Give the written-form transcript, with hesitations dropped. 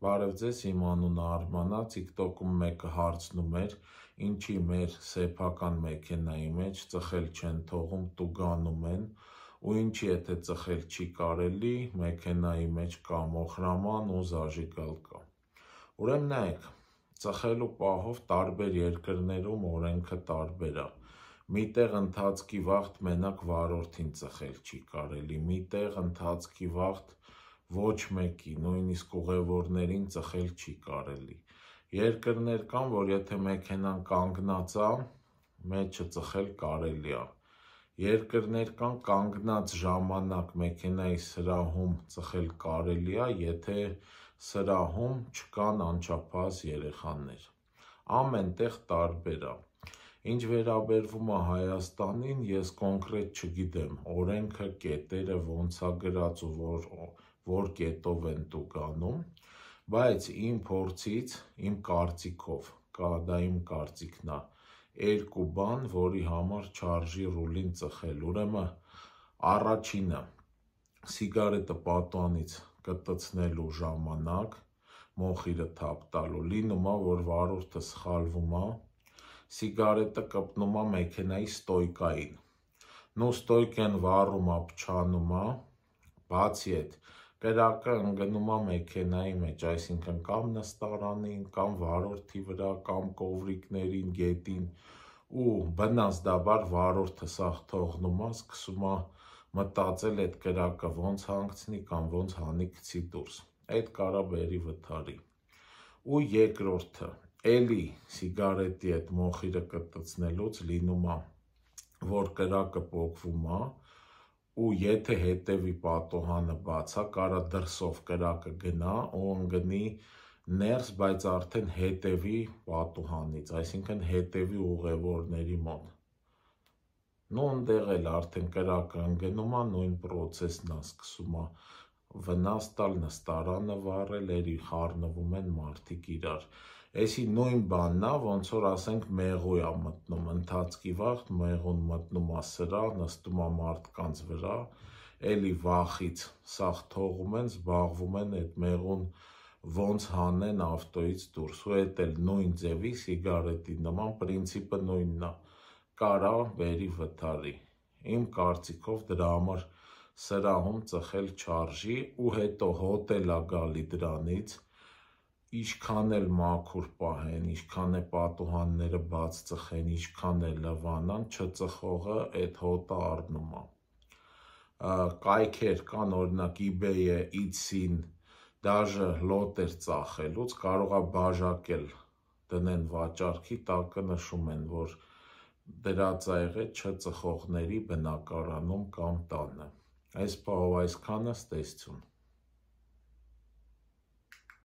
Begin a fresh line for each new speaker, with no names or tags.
Բարև ձեզ, իմ անունը Արման է, TikTok-ում մեկը հարցնում էր, ինչի մեր սեփական մեքենայի մեջ ծխել չեն թողում, տուգանում են, ու ինչի եթե ծխել չի կարելի, մեքենայի մեջ կա մոխրաման ու զաժիգալ կա։ Ուրեմն նայեք, ծխելու պահով տարբեր երկրներում օրենքը տարբեր է։ Միտեղ ընթացքի վաղտ մենակ վարորդին ծխել չի կարելի, միտեղ ընթացքի վաղտ ոչ մեկի, նույնիսկ ուղևորներին ծխել չի կարելի։ Երկրներ կան, որ եթե մեքենան կանգնած է, մեջը ծխել կարելի է։ Երկրներ կան կանգնած ժամանակ մեքենայի սրահում ծխել կարելի է, եթե սրահում չկան անչափահաս երեխաներ։ Ամեն տեղ տարբեր է։ Ինչ վերաբերվում է Հայաստանին, ես կոնկրետ չգիտեմ, օրենքը, կետերը ոնց է գրած ու որ կետով են տուգանում, բայց իմ փորձից, իմ կարծիքով, դա իմ կարծիքն է, 2 բան, որի համար չարժի ռուլին ծխել։ Ուրեմն առաջինը, սիգարետը պատուհանից կտցնելու ժամանակ, մոխիրը թափ տալու, լինում է, որ վարորդը սխալվում է, սիգարետը կպնում է մեքենայի ստոյկային, ստոյկան վառում է, փչանում է, բացի այդ, կրակը ընկնում է մեքենայի մեջ, այսինքն կամ նստարանին, կամ վարորդի վրա, կամ կովրիկներին, գետին, ու բնազդաբար վարորդը սաղ թողնում է, սկսում է մտածել այդ կրակը ոնց հանգցնի կամ ոնց հանի գցի դուրս, այդ կարա բերի վթարի։ Ու երկրորդը, էլի սիգարետի այդ մոխիրը կտցնելուց լինում է, որ կրակը պոկվում է, ու եթե հետևի պատուհանը բաց է, կարա դրսով կրակը գնա ու ընկնի ներս, բայց արդեն հետևի պատուհանից, այսինքն հետևի ուղևորների մոտ։ Ընդեղ էլ արդեն կրակը ընկնում է, նույն պրոցեսն է, սկսում է վնաս տալ, նստարանը վառել, խառնվում են մարդիկ իրար։ Էսի նույն բանն է, ոնց որ ասենք մեղու է մտնում, ընթացքի վաղտ մեղուն մտնում է սրահ, նստում է մարդկանց վրա, էլի վախից սաղ թողում են, զբաղվում են այդ մեղուն ոնց հանեն ավտոյից դուրս, ու էդ էլ նույն ձևի սիգարետի նման պրինցիպը նույնն է, կարա բերի վթարի։ Իմ կարծիքով դրա համար սրահում ծխել չարժի, ու հետո հոտ է գալի դրանից, ինչքան էլ մաքուր պահեն, ինչքան է պատուհանները բաց ծխեն, ինչքան է լվանան, չծխողը այդ հոտը առնում է։ Կայքեր կան, օրինակ eBay-ը, Etsy-ն, դաժե լոտեր ծախելուց կարող է բաժակել դնեն վաճառքի, տակը նշում են, որ դրած ա եղել չծխողների բնակարանում կամ տանը։ Այս պահով այսքանը, ստեսություն։